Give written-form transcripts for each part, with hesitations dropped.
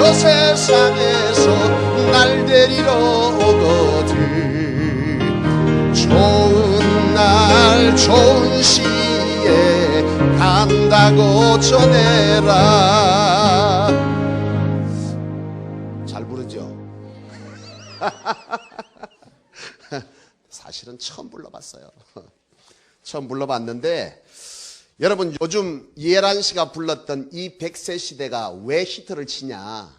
저 세상에서 날 데리러 오거든. 좋은 날 좋은 시에 간다고 전해라. 잘 부르죠? 사실은 처음 불러봤어요. 처음 불러봤는데, 여러분 요즘 이해란 씨가 불렀던 이 100세 시대가 왜 히트를 치냐?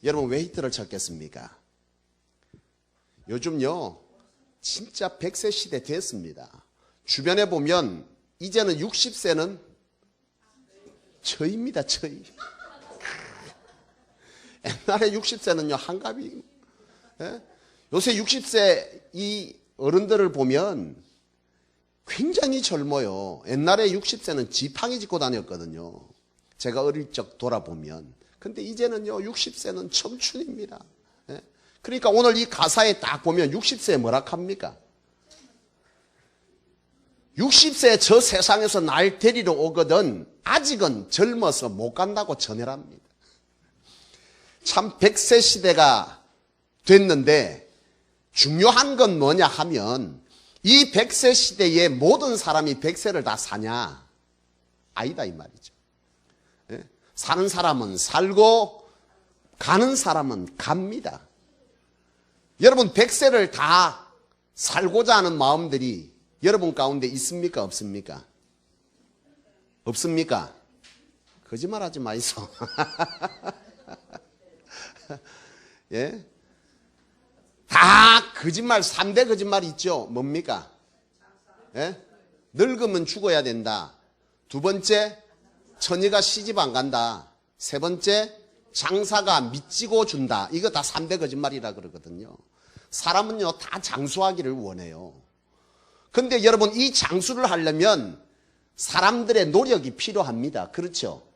여러분 왜 히트를 쳤겠습니까? 요즘요 진짜 100세 시대 됐습니다. 주변에 보면 이제는 60세는 저입니다. 저희. 옛날에 60세는요 한갑이. 요새 60세 이 어른들을 보면 굉장히 젊어요. 옛날에 60세는 지팡이 짚고 다녔거든요. 제가 어릴 적 돌아보면. 근데 이제는요 60세는 청춘입니다. 그러니까 오늘 이 가사에 딱 보면 60세에 뭐라 합니까? 60세 저 세상에서 날 데리러 오거든 아직은 젊어서 못 간다고 전해랍니다. 참 100세 시대가 됐는데 중요한 건 뭐냐 하면 이 100세 시대에 모든 사람이 100세를 다 사냐? 아니다 이 말이죠. 사는 사람은 살고 가는 사람은 갑니다. 여러분 100세를 다 살고자 하는 마음들이 여러분 가운데 있습니까? 없습니까? 없습니까? 거짓말하지 마이소. 예? 다 거짓말, 3대 거짓말 있죠. 뭡니까? 예? 늙으면 죽어야 된다. 두 번째, 처녀가 시집 안 간다. 세 번째, 장사가 미치고 준다. 이거 다 3대 거짓말이라 그러거든요. 사람은요 다 장수하기를 원해요. 근데 여러분 이 장수를 하려면 사람들의 노력이 필요합니다. 그렇죠?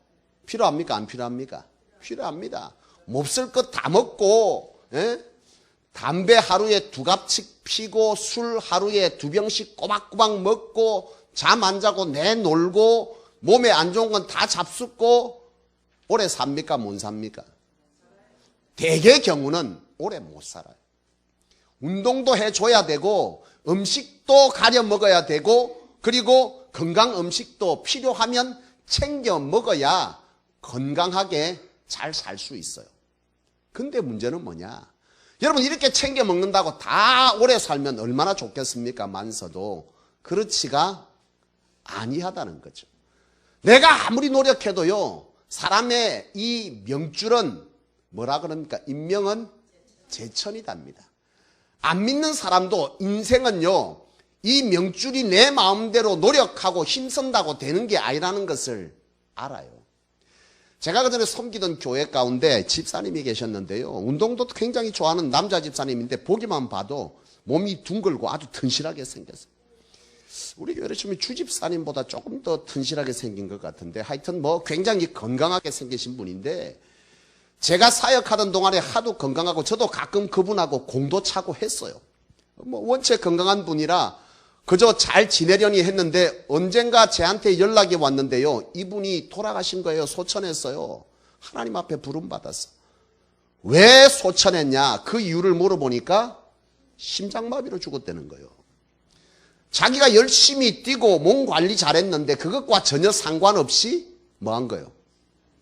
필요합니까? 안 필요합니까? 필요합니다. 몹쓸 것 다 먹고, 예? 담배 하루에 2갑씩 피고 술 하루에 2병씩 꼬박꼬박 먹고 잠 안 자고 내놀고 몸에 안 좋은 건 다 잡숫고 오래 삽니까? 못 삽니까? 대개 경우는 오래 못 살아요. 운동도 해줘야 되고 음식도 가려 먹어야 되고 그리고 건강 음식도 필요하면 챙겨 먹어야 건강하게 잘 살 수 있어요. 근데 문제는 뭐냐? 여러분 이렇게 챙겨 먹는다고 다 오래 살면 얼마나 좋겠습니까? 만서도 그렇지가 아니하다는 거죠. 내가 아무리 노력해도요 사람의 이 명줄은 뭐라 그럽니까? 인명은 제천이답니다. 안 믿는 사람도 인생은요 이 명줄이 내 마음대로 노력하고 힘쓴다고 되는 게 아니라는 것을 알아요. 제가 그전에 섬기던 교회 가운데 집사님이 계셨는데요. 운동도 굉장히 좋아하는 남자 집사님인데 보기만 봐도 몸이 둥글고 아주 튼실하게 생겼어요. 우리 교회를 치면 주집사님보다 조금 더 튼실하게 생긴 것 같은데 하여튼 뭐 굉장히 건강하게 생기신 분인데 제가 사역하던 동안에 하도 건강하고 저도 가끔 그분하고 공도 차고 했어요. 뭐 원체 건강한 분이라 그저 잘 지내려니 했는데 언젠가 저한테 연락이 왔는데요. 이분이 돌아가신 거예요. 소천했어요. 하나님 앞에 부름받았어. 왜 소천했냐? 그 이유를 물어보니까 심장마비로 죽었다는 거예요. 자기가 열심히 뛰고 몸 관리 잘했는데 그것과 전혀 상관없이 뭐 한 거예요?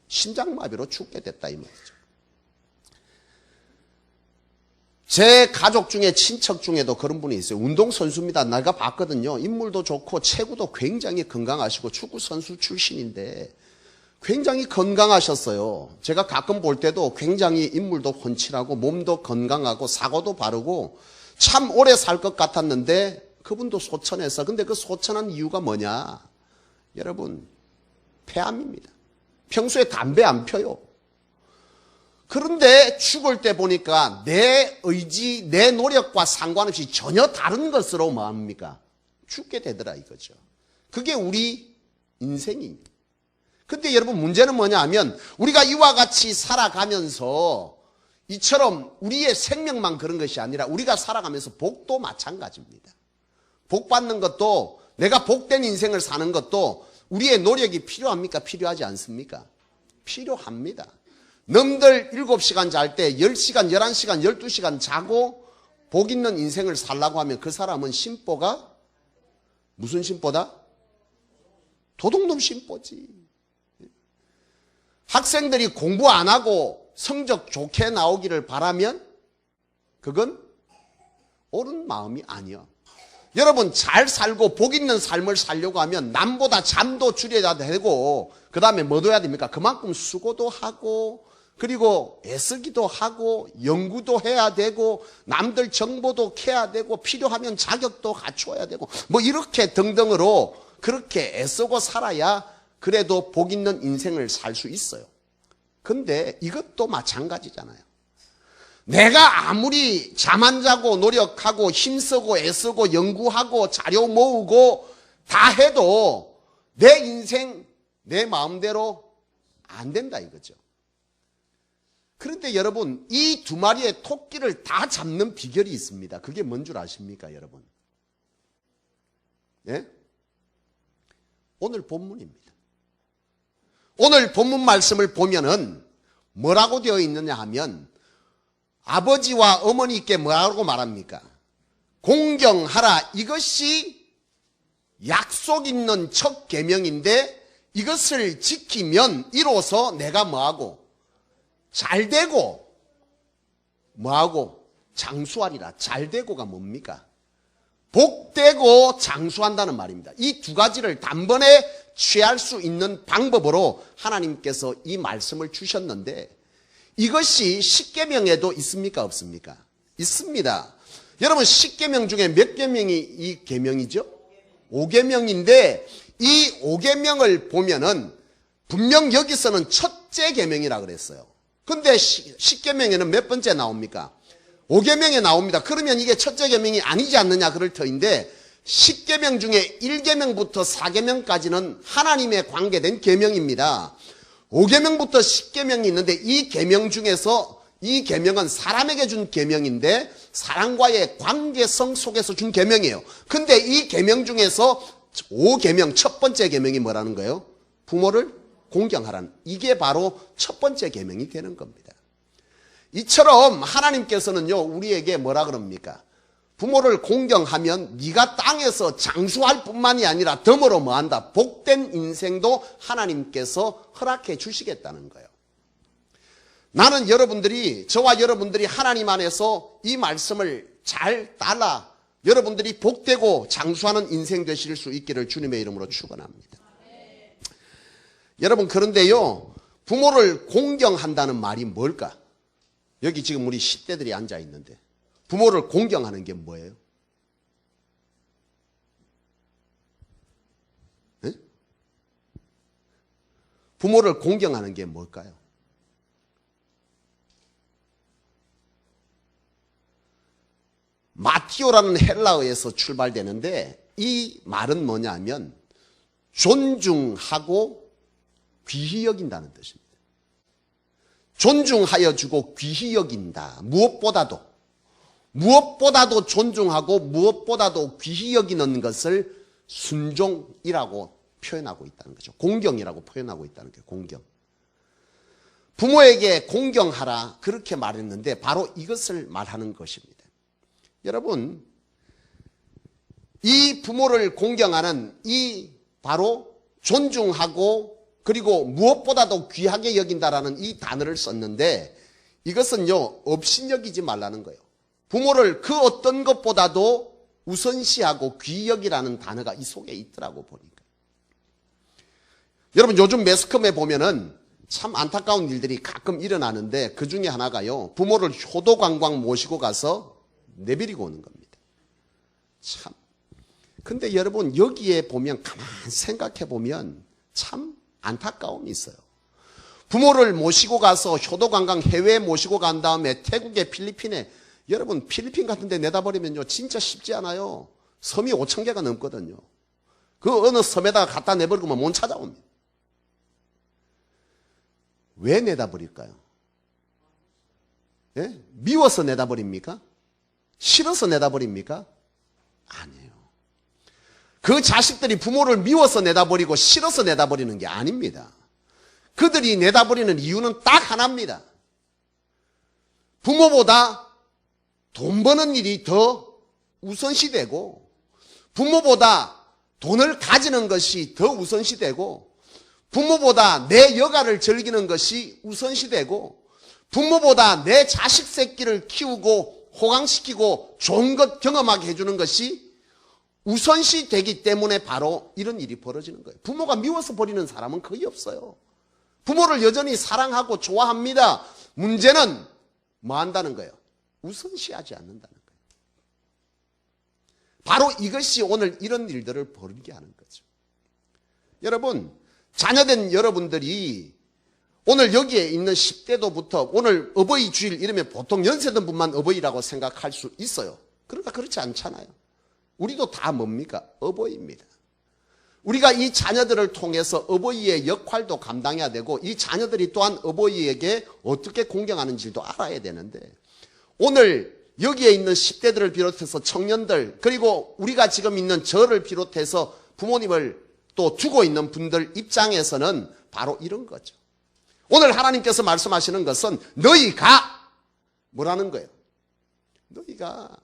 심장마비로 죽게 됐다 이 말이죠. 제 가족 중에 친척 중에도 그런 분이 있어요. 운동선수입니다. 내가 봤거든요. 인물도 좋고 체구도 굉장히 건강하시고 축구선수 출신인데 굉장히 건강하셨어요. 제가 가끔 볼 때도 굉장히 인물도 훤칠하고 몸도 건강하고 사고도 바르고 참 오래 살 것 같았는데 그분도 소천했어. 근데 그 소천한 이유가 뭐냐? 여러분 폐암입니다. 평소에 담배 안 펴요. 그런데 죽을 때 보니까 내 의지, 내 노력과 상관없이 전혀 다른 것으로 뭐합니까? 죽게 되더라 이거죠. 그게 우리 인생입니다. 근데 여러분 문제는 뭐냐 하면 우리가 이와 같이 살아가면서 이처럼 우리의 생명만 그런 것이 아니라 우리가 살아가면서 복도 마찬가지입니다. 복 받는 것도 내가 복된 인생을 사는 것도 우리의 노력이 필요합니까? 필요하지 않습니까? 필요합니다. 남들 7시간 잘 때 10시간, 11시간, 12시간 자고 복 있는 인생을 살라고 하면 그 사람은 심보가 무슨 심보다? 도둑놈 심보지. 학생들이 공부 안 하고 성적 좋게 나오기를 바라면 그건 옳은 마음이 아니야. 여러분 잘 살고 복 있는 삶을 살려고 하면 남보다 잠도 줄여야 되고 그 다음에 뭐도 해야 됩니까? 그만큼 수고도 하고 그리고 애쓰기도 하고 연구도 해야 되고 남들 정보도 캐야 되고 필요하면 자격도 갖추어야 되고 뭐 이렇게 등등으로 그렇게 애쓰고 살아야 그래도 복 있는 인생을 살 수 있어요. 근데 이것도 마찬가지잖아요. 내가 아무리 잠 안 자고 노력하고 힘쓰고 애쓰고 연구하고 자료 모으고 다 해도 내 인생 내 마음대로 안 된다 이거죠. 그런데 여러분 이 두 마리의 토끼를 다 잡는 비결이 있습니다. 그게 뭔 줄 아십니까 여러분? 예? 오늘 본문입니다. 오늘 본문 말씀을 보면은 뭐라고 되어 있느냐 하면 아버지와 어머니께 뭐라고 말합니까? 공경하라. 이것이 약속 있는 첫 계명인데 이것을 지키면 이로써 내가 뭐하고 잘되고 뭐하고 장수하리라. 잘되고가 뭡니까? 복되고 장수한다는 말입니다. 이 두 가지를 단번에 취할 수 있는 방법으로 하나님께서 이 말씀을 주셨는데 이것이 십계명에도 있습니까? 없습니까? 있습니다. 여러분 십계명 중에 몇 계명이 이 계명이죠? 5계명인데 이 5계명을 보면은 분명 여기서는 첫째 계명이라 그랬어요. 근데 십계명에는 몇 번째 나옵니까? 5계명에 나옵니다. 그러면 이게 첫째 계명이 아니지 않느냐 그럴 터인데 10계명 중에 1계명부터 4계명까지는 하나님에 관계된 계명입니다. 5계명부터 10계명이 있는데 이 계명 중에서 이 계명은 사람에게 준 계명인데 사람과의 관계성 속에서 준 계명이에요. 근데 이 계명 중에서 5계명 첫 번째 계명이 뭐라는 거예요? 부모를 공경하라는, 이게 바로 첫 번째 계명이 되는 겁니다. 이처럼 하나님께서는요 우리에게 뭐라 그럽니까? 부모를 공경하면 네가 땅에서 장수할 뿐만이 아니라 덤으로 뭐한다? 복된 인생도 하나님께서 허락해 주시겠다는 거예요. 나는 여러분들이, 저와 여러분들이 하나님 안에서 이 말씀을 잘 따라 여러분들이 복되고 장수하는 인생 되실 수 있기를 주님의 이름으로 축원합니다. 여러분 그런데요 부모를 공경한다는 말이 뭘까? 여기 지금 우리 10대들이 앉아 있는데 부모를 공경하는 게 뭐예요? 네? 부모를 공경하는 게 뭘까요? 마티오라는 헬라어에서 출발되는데 이 말은 뭐냐면 존중하고 귀히 여긴다는 뜻입니다. 존중하여 주고 귀히 여긴다. 무엇보다도 존중하고 무엇보다도 귀히 여기는 것을 순종이라고 표현하고 있다는 거죠. 공경이라고 표현하고 있다는 거예요. 공경. 부모에게 공경하라 그렇게 말했는데 바로 이것을 말하는 것입니다. 여러분 이 부모를 공경하는 이 바로 존중하고 그리고 무엇보다도 귀하게 여긴다라는 이 단어를 썼는데 이것은요 업신여기지 말라는 거예요. 부모를 그 어떤 것보다도 우선시하고 귀히 여기라는 단어가 이 속에 있더라고 보니까. 여러분 요즘 매스컴에 보면은 참 안타까운 일들이 가끔 일어나는데 그 중에 하나가요 부모를 효도관광 모시고 가서 내버리고 오는 겁니다. 참. 근데 여러분 여기에 보면 가만히 생각해 보면 참 안타까움이 있어요. 부모를 모시고 가서 효도관광 해외에 모시고 간 다음에 태국에 필리핀에 여러분 필리핀 같은 데 내다버리면요 진짜 쉽지 않아요. 섬이 5,000개가 넘거든요. 그 어느 섬에다가 갖다 내버리면 못 찾아옵니다. 왜 내다버릴까요? 예? 미워서 내다버립니까? 싫어서 내다버립니까? 아니에요. 그 자식들이 부모를 미워서 내다버리고 싫어서 내다버리는 게 아닙니다. 그들이 내다버리는 이유는 딱 하나입니다. 부모보다 돈 버는 일이 더 우선시되고, 부모보다 돈을 가지는 것이 더 우선시되고, 부모보다 내 여가를 즐기는 것이 우선시되고, 부모보다 내 자식 새끼를 키우고 호강시키고 좋은 것 경험하게 해주는 것이 우선시 되기 때문에 바로 이런 일이 벌어지는 거예요. 부모가 미워서 버리는 사람은 거의 없어요. 부모를 여전히 사랑하고 좋아합니다. 문제는 뭐 한다는 거예요? 우선시하지 않는다는 거예요. 바로 이것이 오늘 이런 일들을 벌이게 하는 거죠. 여러분, 자녀된 여러분들이 오늘 여기에 있는 10대도부터 오늘 어버이 주일 이러면 보통 연세든 분만 어버이라고 생각할 수 있어요. 그러나 그렇지 않잖아요. 우리도 다 뭡니까? 어버이입니다. 우리가 이 자녀들을 통해서 어버이의 역할도 감당해야 되고, 이 자녀들이 또한 어버이에게 어떻게 공경하는지도 알아야 되는데, 오늘 여기에 있는 10대들을 비롯해서 청년들, 그리고 우리가 지금 있는 저를 비롯해서 부모님을 또 두고 있는 분들 입장에서는 바로 이런 거죠. 오늘 하나님께서 말씀하시는 것은 너희가 뭐라는 거예요? 너희가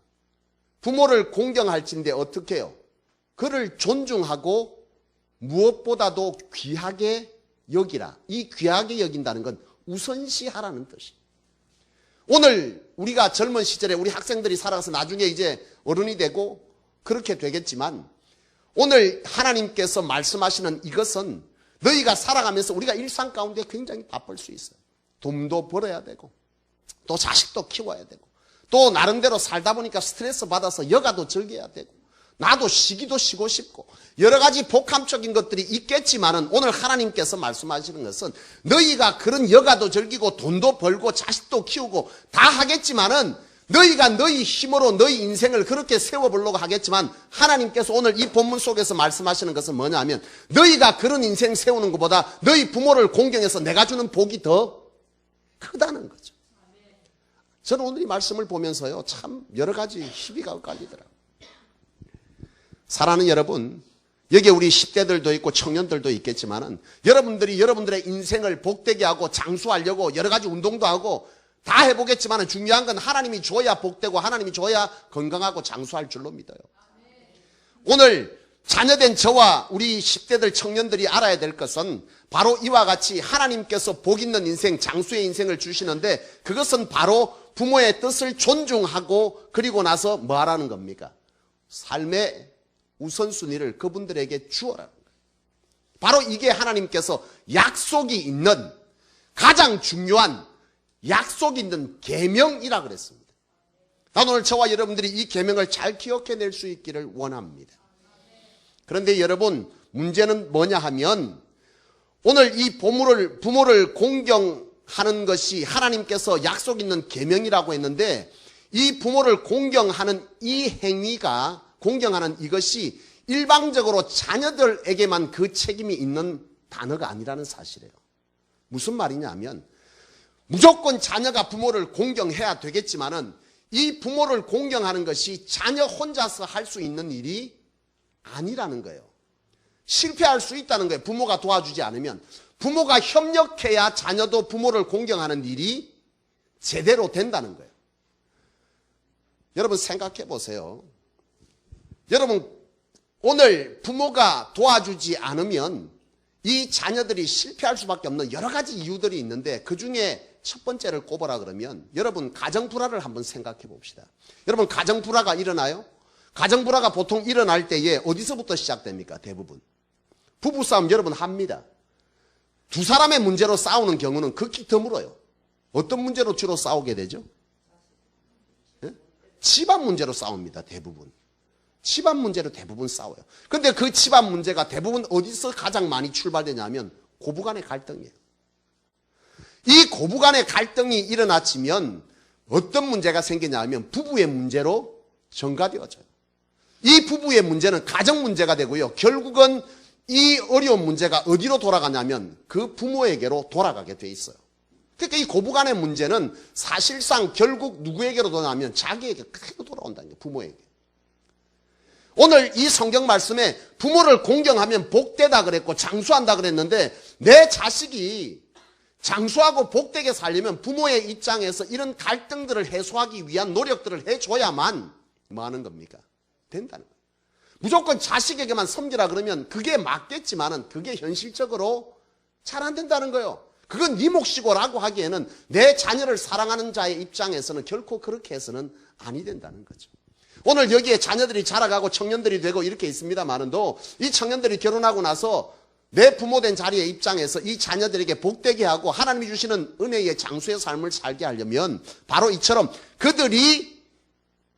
부모를 공경할진데 어떻게 해요? 그를 존중하고 무엇보다도 귀하게 여기라. 이 귀하게 여긴다는 건 우선시하라는 뜻이에요. 오늘 우리가 젊은 시절에 우리 학생들이 살아가서 나중에 이제 어른이 되고 그렇게 되겠지만, 오늘 하나님께서 말씀하시는 이것은 너희가 살아가면서 우리가 일상 가운데 굉장히 바쁠 수 있어요. 돈도 벌어야 되고, 또 자식도 키워야 되고, 또 나름대로 살다 보니까 스트레스 받아서 여가도 즐겨야 되고, 나도 쉬기도 쉬고 싶고, 여러 가지 복합적인 것들이 있겠지만은, 오늘 하나님께서 말씀하시는 것은 너희가 그런 여가도 즐기고 돈도 벌고 자식도 키우고 다 하겠지만은, 너희가 너희 힘으로 너희 인생을 그렇게 세워보려고 하겠지만, 하나님께서 오늘 이 본문 속에서 말씀하시는 것은 뭐냐면, 너희가 그런 인생 세우는 것보다 너희 부모를 공경해서 내가 주는 복이 더 크다는 거죠. 저는 오늘 이 말씀을 보면서요, 참 여러 가지 희비가 엇갈리더라고요. 사랑하는 여러분, 여기에 우리 10대들도 있고 청년들도 있겠지만은, 여러분들이 여러분들의 인생을 복되게 하고 장수하려고 여러 가지 운동도 하고 다 해보겠지만, 중요한 건 하나님이 줘야 복되고 하나님이 줘야 건강하고 장수할 줄로 믿어요. 오늘 자녀된 저와 우리 10대들 청년들이 알아야 될 것은 바로 이와 같이 하나님께서 복 있는 인생, 장수의 인생을 주시는데, 그것은 바로 부모의 뜻을 존중하고 그리고 나서 뭐 하라는 겁니까? 삶의 우선순위를 그분들에게 주어라는 거예요. 바로 이게 하나님께서 약속이 있는, 가장 중요한 약속이 있는 계명이라 그랬습니다. 난 오늘 저와 여러분들이 이 계명을 잘 기억해낼 수 있기를 원합니다. 그런데 여러분, 문제는 뭐냐 하면, 오늘 이 부모를 공경하는 것이 하나님께서 약속 있는 계명이라고 했는데, 이 부모를 공경하는 이 행위가, 공경하는 이것이 일방적으로 자녀들에게만 그 책임이 있는 단어가 아니라는 사실이에요. 무슨 말이냐면, 무조건 자녀가 부모를 공경해야 되겠지만은, 이 부모를 공경하는 것이 자녀 혼자서 할 수 있는 일이 아니라는 거예요. 실패할 수 있다는 거예요. 부모가 도와주지 않으면. 부모가 협력해야 자녀도 부모를 공경하는 일이 제대로 된다는 거예요. 여러분 생각해 보세요. 여러분, 오늘 부모가 도와주지 않으면 이 자녀들이 실패할 수밖에 없는 여러 가지 이유들이 있는데, 그 중에 첫 번째를 꼽으라 그러면, 여러분 가정불화를 한번 생각해 봅시다. 여러분, 가정불화가 일어나요? 가정불화가 보통 일어날 때에 어디서부터 시작됩니까? 대부분 부부싸움 여러분 합니다. 두 사람의 문제로 싸우는 경우는 극히 드물어요. 어떤 문제로 주로 싸우게 되죠? 네? 집안 문제로 싸웁니다. 대부분 집안 문제로 대부분 싸워요. 그런데 그 집안 문제가 대부분 어디서 가장 많이 출발되냐면 고부간의 갈등이에요. 이 고부간의 갈등이 일어나치면 어떤 문제가 생기냐면 부부의 문제로 전가되어져요. 이 부부의 문제는 가정 문제가 되고요, 결국은 이 어려운 문제가 어디로 돌아가냐면 그 부모에게로 돌아가게 돼 있어요. 그러니까 이 고부간의 문제는 사실상 결국 누구에게로 돌아가면 자기에게 그대로 돌아온다는 거예요. 부모에게. 오늘 이 성경 말씀에 부모를 공경하면 복되다 그랬고 장수한다 그랬는데 내 자식이 장수하고 복되게 살려면 부모의 입장에서 이런 갈등들을 해소하기 위한 노력들을 해줘야만 뭐 하는 겁니까? 된다는 거예요. 무조건 자식에게만 섬기라 그러면 그게 맞겠지만은 그게 현실적으로 잘 안 된다는 거예요. 그건 네 몫이고라고 하기에는 내 자녀를 사랑하는 자의 입장에서는 결코 그렇게 해서는 아니 된다는 거죠. 오늘 여기에 자녀들이 자라가고 청년들이 되고 이렇게 있습니다만은도 이 청년들이 결혼하고 나서 내 부모된 자리의 입장에서 이 자녀들에게 복되게 하고 하나님이 주시는 은혜의 장수의 삶을 살게 하려면 바로 이처럼 그들이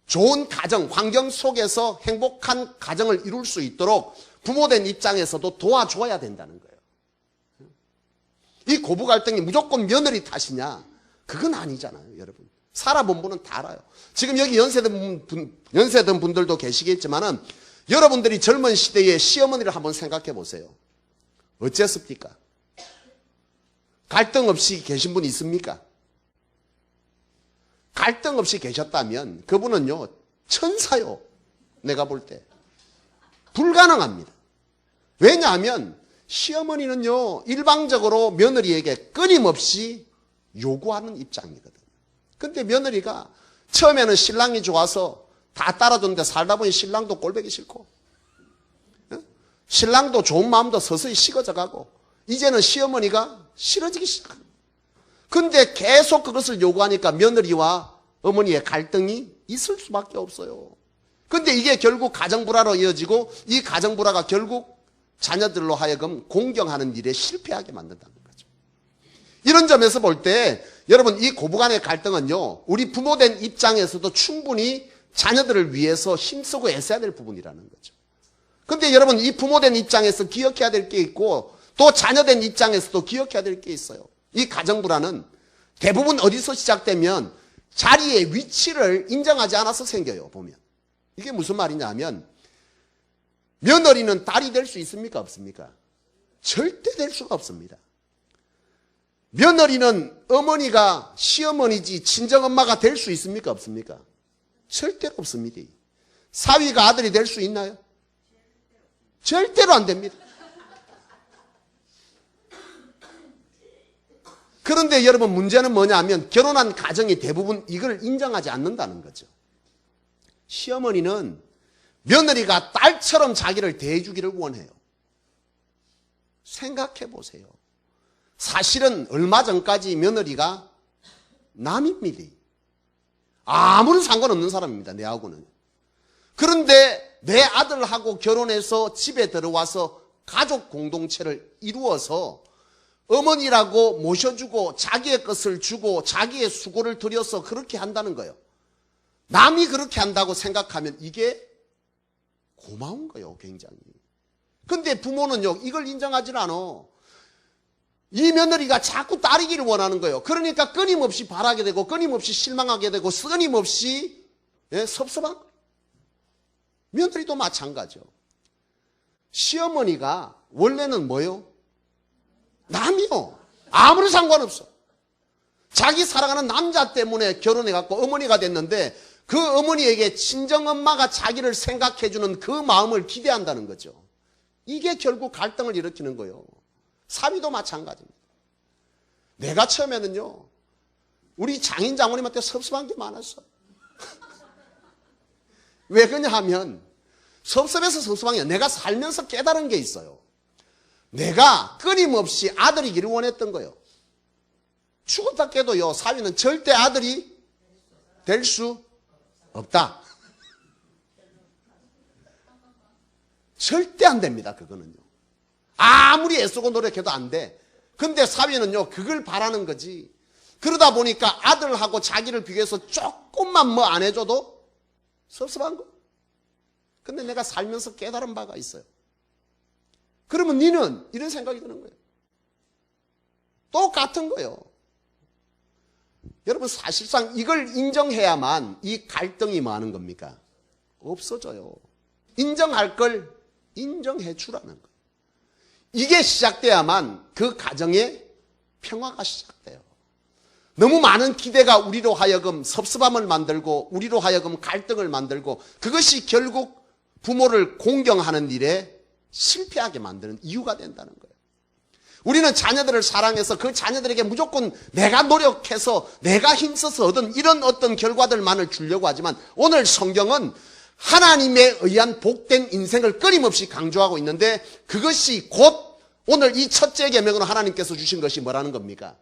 좋은 가정, 환경 속에서 행복한 가정을 이룰 수 있도록 부모된 입장에서도 도와줘야 된다는 거예요. 이 고부 갈등이 무조건 며느리 탓이냐? 그건 아니잖아요, 여러분. 살아본 분은 다 알아요. 지금 여기 연세든 분들도 계시겠지만은 여러분들이 젊은 시대의 시어머니를 한번 생각해 보세요. 어쨌습니까? 갈등 없이 계신 분 있습니까? 갈등 없이 계셨다면 그분은요, 천사요. 내가 볼 때. 불가능합니다. 왜냐하면 시어머니는요, 일방적으로 며느리에게 끊임없이 요구하는 입장이거든. 근데 며느리가 처음에는 신랑이 좋아서 다 따라줬는데 살다 보니 신랑도 꼴보기 싫고, 신랑도 좋은 마음도 서서히 식어져 가고, 이제는 시어머니가 싫어지기 시작합니다. 근데 계속 그것을 요구하니까 며느리와 어머니의 갈등이 있을 수밖에 없어요. 근데 이게 결국 가정불화로 이어지고 이 가정불화가 결국 자녀들로 하여금 공경하는 일에 실패하게 만든다는 거죠. 이런 점에서 볼 때 여러분 이 고부간의 갈등은요, 우리 부모된 입장에서도 충분히 자녀들을 위해서 힘쓰고 애써야 될 부분이라는 거죠. 근데 여러분 이 부모된 입장에서 기억해야 될 게 있고 또 자녀된 입장에서도 기억해야 될 게 있어요. 이 가정불화는 대부분 어디서 시작되면 자리의 위치를 인정하지 않아서 생겨요, 보면. 이게 무슨 말이냐 하면 며느리는 딸이 될 수 있습니까? 없습니까? 절대 될 수가 없습니다. 며느리는 어머니가 시어머니지 친정엄마가 될 수 있습니까? 없습니까? 절대로 없습니다. 사위가 아들이 될 수 있나요? 절대로 안 됩니다. 그런데 여러분 문제는 뭐냐 하면 결혼한 가정이 대부분 이걸 인정하지 않는다는 거죠. 시어머니는 며느리가 딸처럼 자기를 대해주기를 원해요. 생각해 보세요. 사실은 얼마 전까지 며느리가 남입니다. 아무런 상관없는 사람입니다, 내하고는. 그런데 내 아들하고 결혼해서 집에 들어와서 가족 공동체를 이루어서 어머니라고 모셔주고 자기의 것을 주고 자기의 수고를 들여서 그렇게 한다는 거예요. 남이 그렇게 한다고 생각하면 이게 고마운 거예요, 굉장히. 근데 부모는요, 이걸 인정하지 않아. 이 며느리가 자꾸 딸이기를 원하는 거예요. 그러니까 끊임없이 바라게 되고 끊임없이 실망하게 되고 끊임없이 섭섭한 거예요. 며느리도 마찬가지요. 시어머니가 원래는 뭐요? 남이요. 아무런 상관없어. 자기 사랑하는 남자 때문에 결혼해갖고 어머니가 됐는데 그 어머니에게 친정엄마가 자기를 생각해주는 그 마음을 기대한다는 거죠. 이게 결국 갈등을 일으키는 거예요. 사위도 마찬가지입니다. 내가 처음에는요, 우리 장인 장모님한테 섭섭한 게 많았어. 왜 그러냐 하면 섭섭해서 섭섭한 게 아니라 내가 살면서 깨달은 게 있어요. 내가 끊임없이 아들이기를 원했던 거예요. 죽었다 깨도요, 사위는 절대 아들이 될 수 없다. 절대 안 됩니다, 그거는요. 아무리 애쓰고 노력해도 안 돼. 근데 사위는요, 그걸 바라는 거지. 그러다 보니까 아들하고 자기를 비교해서 조금만 뭐 안 해줘도 섭섭한 거. 근데 내가 살면서 깨달은 바가 있어요. 그러면 니는 이런 생각이 드는 거예요. 똑같은 거예요. 여러분 사실상 이걸 인정해야만 이 갈등이 뭐 하는 겁니까? 없어져요. 인정할 걸 인정해 주라는 거예요. 이게 시작돼야만 그 가정의 평화가 시작돼요. 너무 많은 기대가 우리로 하여금 섭섭함을 만들고 우리로 하여금 갈등을 만들고 그것이 결국 부모를 공경하는 일에 실패하게 만드는 이유가 된다는 거예요. 우리는 자녀들을 사랑해서 그 자녀들에게 무조건 내가 노력해서 내가 힘써서 얻은 이런 어떤 결과들만을 주려고 하지만 오늘 성경은 하나님에 의한 복된 인생을 끊임없이 강조하고 있는데 그것이 곧 오늘 이 첫째 계명으로 하나님께서 주신 것이 뭐라는 겁니까?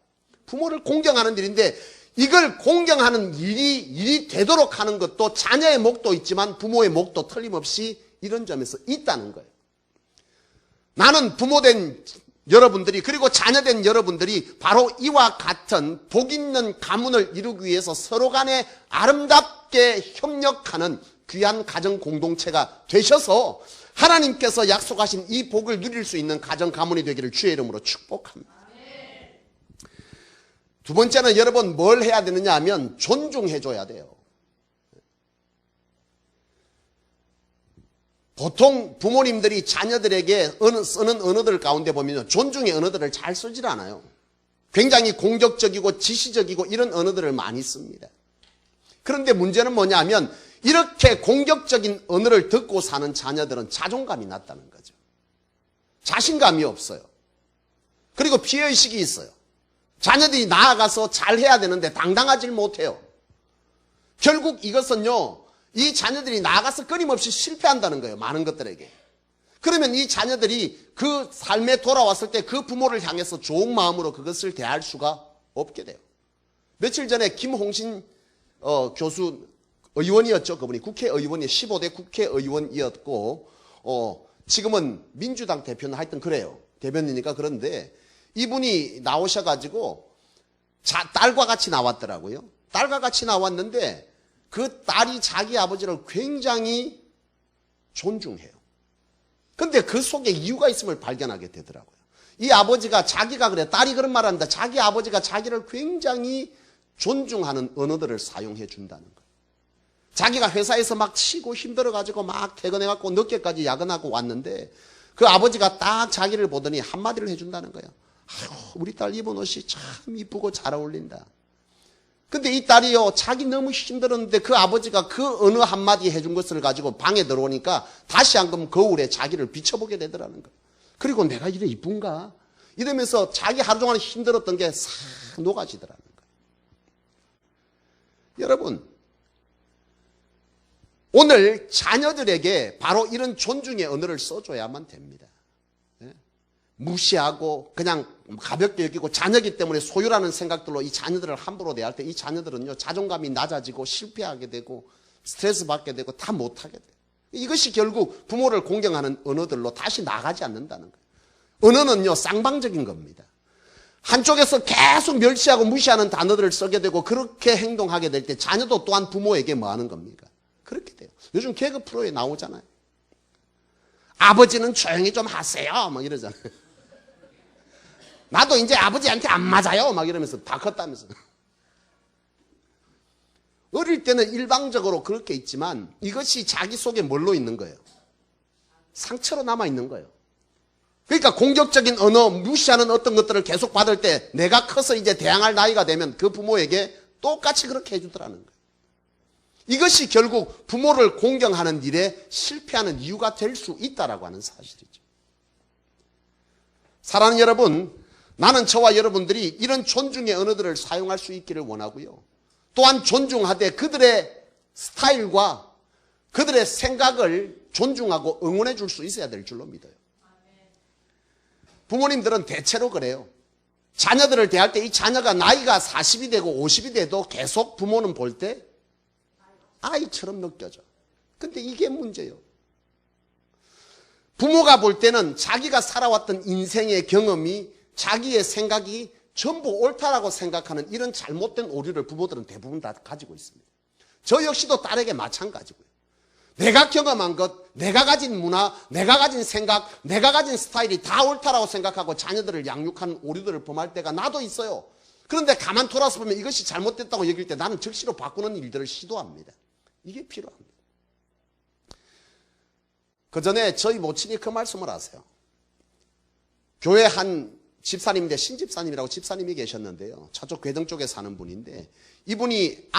부모를 공경하는 일인데 이걸 공경하는 일이 되도록 하는 것도 자녀의 목도 있지만 부모의 목도 틀림없이 이런 점에서 있다는 거예요. 나는 부모된 여러분들이 그리고 자녀된 여러분들이 바로 이와 같은 복 있는 가문을 이루기 위해서 서로 간에 아름답게 협력하는 귀한 가정 공동체가 되셔서 하나님께서 약속하신 이 복을 누릴 수 있는 가정 가문이 되기를 주의 이름으로 축복합니다. 두 번째는 여러분 뭘 해야 되느냐 하면 존중해줘야 돼요. 보통 부모님들이 자녀들에게 쓰는 언어들 가운데 보면 존중의 언어들을 잘 쓰질 않아요. 굉장히 공격적이고 지시적이고 이런 언어들을 많이 씁니다. 그런데 문제는 뭐냐 하면 이렇게 공격적인 언어를 듣고 사는 자녀들은 자존감이 낮다는 거죠. 자신감이 없어요. 그리고 피해의식이 있어요. 자녀들이 나아가서 잘해야 되는데 당당하질 못해요. 결국 이것은요, 이 자녀들이 나아가서 끊임없이 실패한다는 거예요. 많은 것들에게. 그러면 이 자녀들이 그 삶에 돌아왔을 때 그 부모를 향해서 좋은 마음으로 그것을 대할 수가 없게 돼요. 며칠 전에 김홍신 교수 의원이었죠. 그분이 국회의원이 15대 국회의원이었고 지금은 민주당 대표는 하여튼 그래요. 대변이니까. 그런데 이분이 나오셔가지고 딸과 같이 나왔더라고요. 딸과 같이 나왔는데 그 딸이 자기 아버지를 굉장히 존중해요. 근데 그 속에 이유가 있음을 발견하게 되더라고요. 이 아버지가 자기가 그래, 딸이 그런 말 한다. 자기 아버지가 자기를 굉장히 존중하는 언어들을 사용해 준다는 거예요. 자기가 회사에서 막 치고 힘들어가지고 막 퇴근해갖고 늦게까지 야근하고 왔는데 그 아버지가 딱 자기를 보더니 한마디를 해준다는 거예요. 아유, 우리 딸 입은 옷이 참 이쁘고 잘 어울린다. 근데 이 딸이요, 자기 너무 힘들었는데 그 아버지가 그 어느 한마디 해준 것을 가지고 방에 들어오니까 다시 한번 거울에 자기를 비춰보게 되더라는 거예요. 그리고 내가 이래 이쁜가? 이러면서 자기 하루 종일 힘들었던 게 싹 녹아지더라는 거예요. 여러분, 오늘 자녀들에게 바로 이런 존중의 언어를 써줘야만 됩니다. 무시하고 그냥 가볍게 여기고 자녀이기 때문에 소유라는 생각들로 이 자녀들을 함부로 대할 때 이 자녀들은요, 자존감이 낮아지고 실패하게 되고 스트레스 받게 되고 다 못하게 돼요. 이것이 결국 부모를 공경하는 언어들로 다시 나가지 않는다는 거예요. 언어는요, 쌍방적인 겁니다. 한쪽에서 계속 멸시하고 무시하는 단어들을 쓰게 되고 그렇게 행동하게 될 때 자녀도 또한 부모에게 뭐 하는 겁니까? 그렇게 돼요. 요즘 개그 프로에 나오잖아요. 아버지는 조용히 좀 하세요. 막 이러잖아요. 나도 이제 아버지한테 안 맞아요. 막 이러면서 다 컸다면서. 어릴 때는 일방적으로 그렇게 있지만 이것이 자기 속에 뭘로 있는 거예요? 상처로 남아있는 거예요. 그러니까 공격적인 언어, 무시하는 어떤 것들을 계속 받을 때 내가 커서 이제 대항할 나이가 되면 그 부모에게 똑같이 그렇게 해주더라는 거예요. 이것이 결국 부모를 공경하는 일에 실패하는 이유가 될 수 있다라고 하는 사실이죠. 사랑하는 여러분, 나는 저와 여러분들이 이런 존중의 언어들을 사용할 수 있기를 원하고요. 또한 존중하되 그들의 스타일과 그들의 생각을 존중하고 응원해 줄 수 있어야 될 줄로 믿어요. 부모님들은 대체로 그래요. 자녀들을 대할 때 이 자녀가 나이가 40이 되고 50이 돼도 계속 부모는 볼 때 아이처럼 느껴져. 근데 이게 문제예요. 부모가 볼 때는 자기가 살아왔던 인생의 경험이 자기의 생각이 전부 옳다라고 생각하는 이런 잘못된 오류를 부모들은 대부분 다 가지고 있습니다. 저 역시도 딸에게 마찬가지고요. 내가 경험한 것, 내가 가진 문화, 내가 가진 생각, 내가 가진 스타일이 다 옳다라고 생각하고 자녀들을 양육하는 오류들을 범할 때가 나도 있어요. 그런데 가만 돌아서 보면 이것이 잘못됐다고 여길 때 나는 즉시로 바꾸는 일들을 시도합니다. 이게 필요합니다. 그 전에 저희 모친이 그 말씀을 하세요. 교회 한 집사님인데 신집사님이라고 집사님이 계셨는데요. 저쪽 괴등 쪽에 사는 분인데 이분이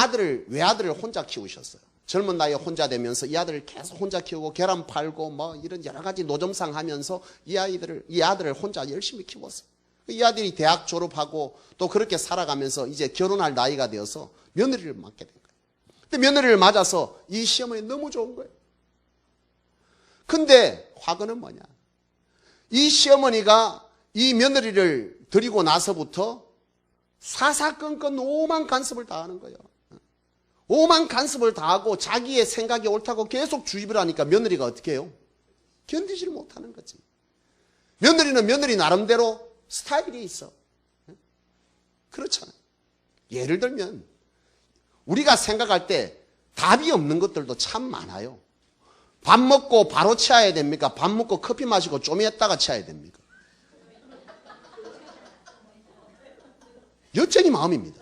외아들을 혼자 키우셨어요. 젊은 나이에 혼자 되면서 이 아들을 계속 혼자 키우고 계란 팔고 뭐 이런 여러 가지 노점상 하면서 이 아들을 혼자 열심히 키웠어요. 이 아들이 대학 졸업하고 또 그렇게 살아가면서 이제 결혼할 나이가 되어서 며느리를 맞게 된 거예요. 근데 며느리를 맞아서 이 시어머니 너무 좋은 거예요. 근데 화근은 뭐냐? 이 시어머니가 이 며느리를 들이고 나서부터 사사건건 오만 간섭을 다 하는 거예요. 오만 간섭을 다 하고 자기의 생각이 옳다고 계속 주입을 하니까 며느리가 어떻게 해요? 견디지를 못하는 거지. 며느리는 며느리 나름대로 스타일이 있어. 그렇잖아요. 예를 들면 우리가 생각할 때 답이 없는 것들도 참 많아요. 밥 먹고 바로 치워야 됩니까? 밥 먹고 커피 마시고 좀 있다가 치워야 됩니까? 여전히 마음입니다.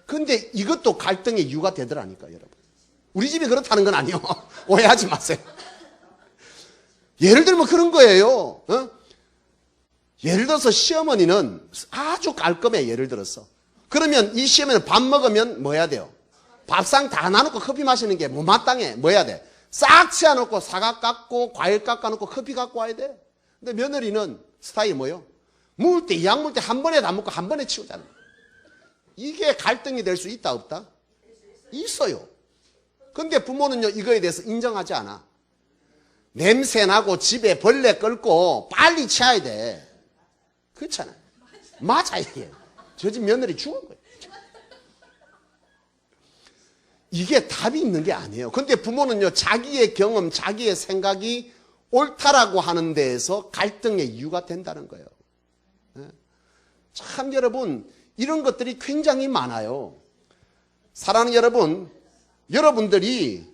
근데 이것도 갈등의 이유가 되더라니까, 여러분. 우리 집이 그렇다는 건 아니요. 오해하지 마세요. 예를 들면 그런 거예요. 예를 들어서 시어머니는 아주 깔끔해, 예를 들어서. 그러면 이 시어머니는 밥 먹으면 뭐 해야 돼요? 밥상 다 나누고 커피 마시는 게 못마땅해. 뭐 해야 돼? 싹 치워놓고 사과 깎고 과일 깎아놓고 커피 갖고 와야 돼. 근데 며느리는 스타일이 뭐예요? 물 때, 약 물 때 한 번에 다 먹고 한 번에 치우잖아요. 이게 갈등이 될 수 있다 없다? 있어요. 근데 부모는요 이거에 대해서 인정하지 않아. 냄새나고 집에 벌레 끓고 빨리 치워야 돼. 그렇잖아요. 맞아 이게. 저 집 며느리 죽은 거예요. 이게 답이 있는 게 아니에요. 근데 부모는요 자기의 경험, 자기의 생각이 옳다라고 하는 데에서 갈등의 이유가 된다는 거예요. 참 여러분 이런 것들이 굉장히 많아요. 사랑하는 여러분, 여러분들이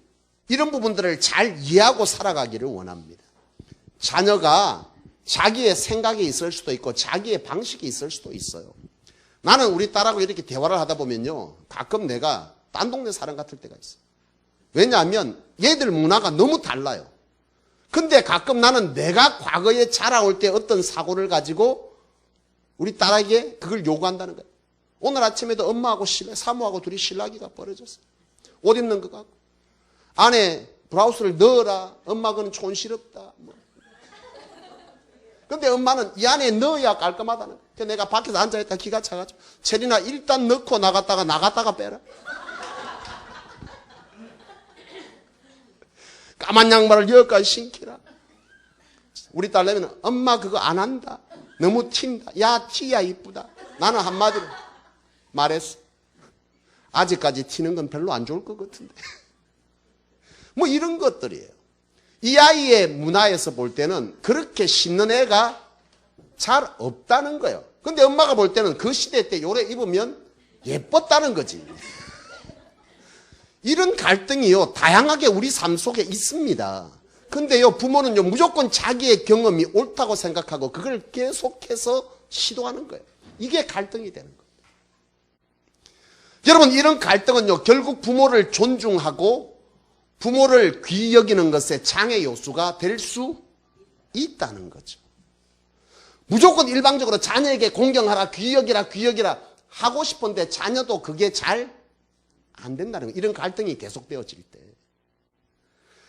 이런 부분들을 잘 이해하고 살아가기를 원합니다. 자녀가 자기의 생각이 있을 수도 있고 자기의 방식이 있을 수도 있어요. 나는 우리 딸하고 이렇게 대화를 하다 보면요 가끔 내가 딴 동네 사람 같을 때가 있어. 왜냐하면 얘들 문화가 너무 달라요. 근데 가끔 나는 내가 과거에 자라올 때 어떤 사고를 가지고 우리 딸에게 그걸 요구한다는 거예요. 오늘 아침에도 엄마하고 사모하고 둘이 실랑이가 벌어졌어요. 옷 입는 거 같고 안에 브라우스를 넣어라. 엄마 그건 촌스럽다. 근데 엄마는 이 안에 넣어야 깔끔하다는 거예요. 그래서 내가 밖에서 앉아있다 기가 차가지고 체리나 일단 넣고 나갔다가 빼라. 까만 양말을 여기까지 신기라. 우리 딸내미는 엄마 그거 안 한다. 너무 튄다. 야 티야 이쁘다. 나는 한마디로 말했어. 아직까지 튀는 건 별로 안 좋을 것 같은데. 뭐 이런 것들이에요. 이 아이의 문화에서 볼 때는 그렇게 신는 애가 잘 없다는 거예요. 근데 엄마가 볼 때는 그 시대 때 요래 입으면 예뻤다는 거지. 이런 갈등이요 다양하게 우리 삶 속에 있습니다. 근데요 부모는요 무조건 자기의 경험이 옳다고 생각하고 그걸 계속해서 시도하는 거예요. 이게 갈등이 되는 거예요. 여러분 이런 갈등은요 결국 부모를 존중하고 부모를 귀히 여기는 것의 장애 요소가 될 수 있다는 거죠. 무조건 일방적으로 자녀에게 공경하라 귀히 여기라 하고 싶은데 자녀도 그게 잘 안 된다는 거예요. 이런 갈등이 계속되어질 때.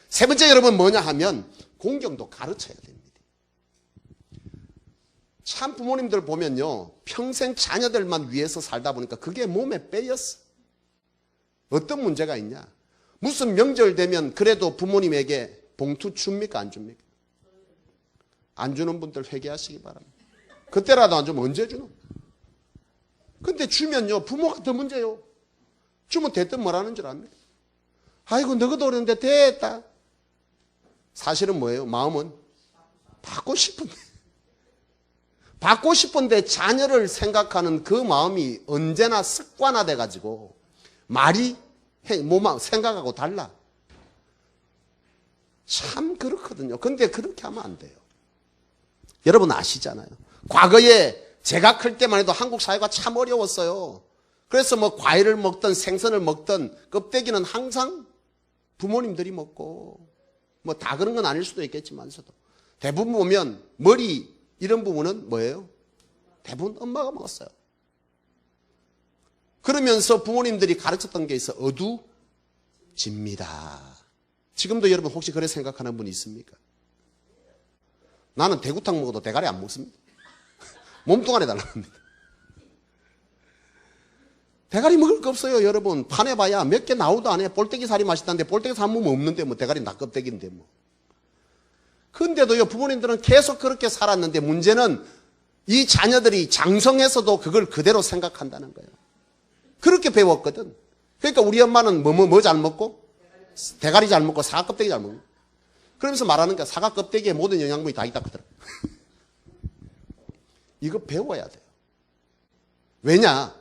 세 번째 여러분 뭐냐 하면 공경도 가르쳐야 됩니다. 참 부모님들 보면요 평생 자녀들만 위해서 살다 보니까 그게 몸에 빼였어. 어떤 문제가 있냐? 무슨 명절 되면 그래도 부모님에게 봉투 줍니까 안 줍니까? 안 주는 분들 회개하시기 바랍니다. 그때라도 안 주면 언제 주노? 근데 주면요 부모가 더 문제요. 주면 됐든 뭐라는 줄 압니까? 아이고 너희도 어렸는데 됐다. 사실은 뭐예요? 마음은 받고 싶은데 자녀를 생각하는 그 마음이 언제나 습관화돼 가지고 말이 생각하고 달라. 참 그렇거든요. 근데 그렇게 하면 안 돼요. 여러분 아시잖아요. 과거에 제가 클 때만 해도 한국 사회가 참 어려웠어요. 그래서 뭐 과일을 먹든 생선을 먹든 껍데기는 항상 부모님들이 먹고 뭐 다 그런 건 아닐 수도 있겠지만서도 대부분 보면 머리 이런 부분은 뭐예요? 대부분 엄마가 먹었어요. 그러면서 부모님들이 가르쳤던 게 있어. 집니다. 지금도 여러분 혹시 그래 생각하는 분이 있습니까? 나는 대구탕 먹어도 대가리 안 먹습니다. 몸뚱아리 달랍니다. 대가리 먹을 거 없어요, 여러분. 파내봐야 몇 개 나오도 안 해. 볼때기 살이 맛있다는데 볼때기 살 먹으면 없는데 뭐 대가리는 다 껍데기인데 뭐. 근데도요, 부모님들은 계속 그렇게 살았는데 문제는 이 자녀들이 장성해서도 그걸 그대로 생각한다는 거예요. 그렇게 배웠거든. 그러니까 우리 엄마는 뭐 잘 먹고? 대가리 잘 먹고 사과 껍데기 잘 먹고. 그러면서 말하는 게 사과 껍데기에 모든 영양분이 다 있다 그러더라. 이거 배워야 돼요. 왜냐?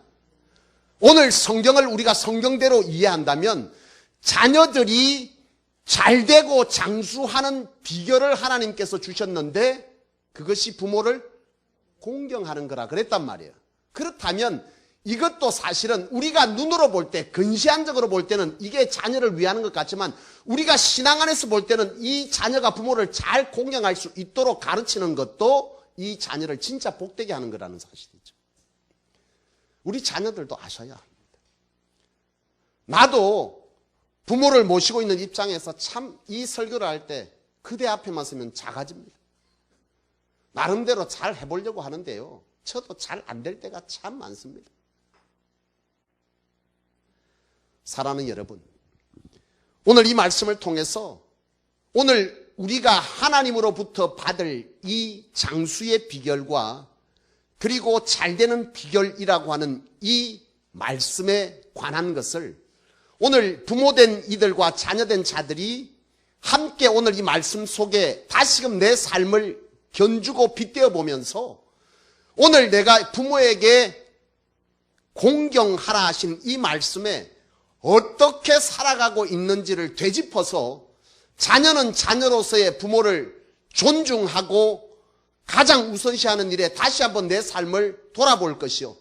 오늘 성경을 우리가 성경대로 이해한다면 자녀들이 잘되고 장수하는 비결을 하나님께서 주셨는데 그것이 부모를 공경하는 거라 그랬단 말이에요. 그렇다면 이것도 사실은 우리가 눈으로 볼 때, 근시안적으로 볼 때는 이게 자녀를 위하는 것 같지만 우리가 신앙 안에서 볼 때는 이 자녀가 부모를 잘 공경할 수 있도록 가르치는 것도 이 자녀를 진짜 복되게 하는 거라는 사실이죠. 우리 자녀들도 아셔야 합니다. 나도 부모를 모시고 있는 입장에서 참 이 설교를 할 때 그대 앞에만 서면 작아집니다. 나름대로 잘 해보려고 하는데요. 저도 잘 안 될 때가 참 많습니다. 사랑하는 여러분, 오늘 이 말씀을 통해서 오늘 우리가 하나님으로부터 받을 이 장수의 비결과 그리고 잘되는 비결이라고 하는 이 말씀에 관한 것을 오늘 부모된 이들과 자녀된 자들이 함께 오늘 이 말씀 속에 다시금 내 삶을 견주고 빗대어 보면서 오늘 내가 부모에게 공경하라 하신 이 말씀에 어떻게 살아가고 있는지를 되짚어서 자녀는 자녀로서의 부모를 존중하고 가장 우선시하는 일에 다시 한번 내 삶을 돌아볼 것이요.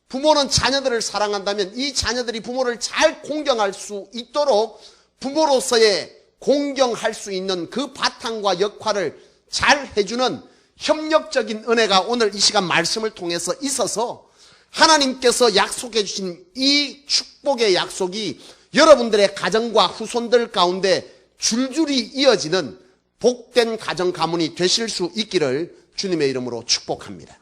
부모는 자녀들을 사랑한다면 이 자녀들이 부모를 잘 공경할 수 있도록 부모로서의 공경할 수 있는 그 바탕과 역할을 잘 해주는 협력적인 은혜가 오늘 이 시간 말씀을 통해서 있어서 하나님께서 약속해 주신 이 축복의 약속이 여러분들의 가정과 후손들 가운데 줄줄이 이어지는 복된 가정 가문이 되실 수 있기를 주님의 이름으로 축복합니다.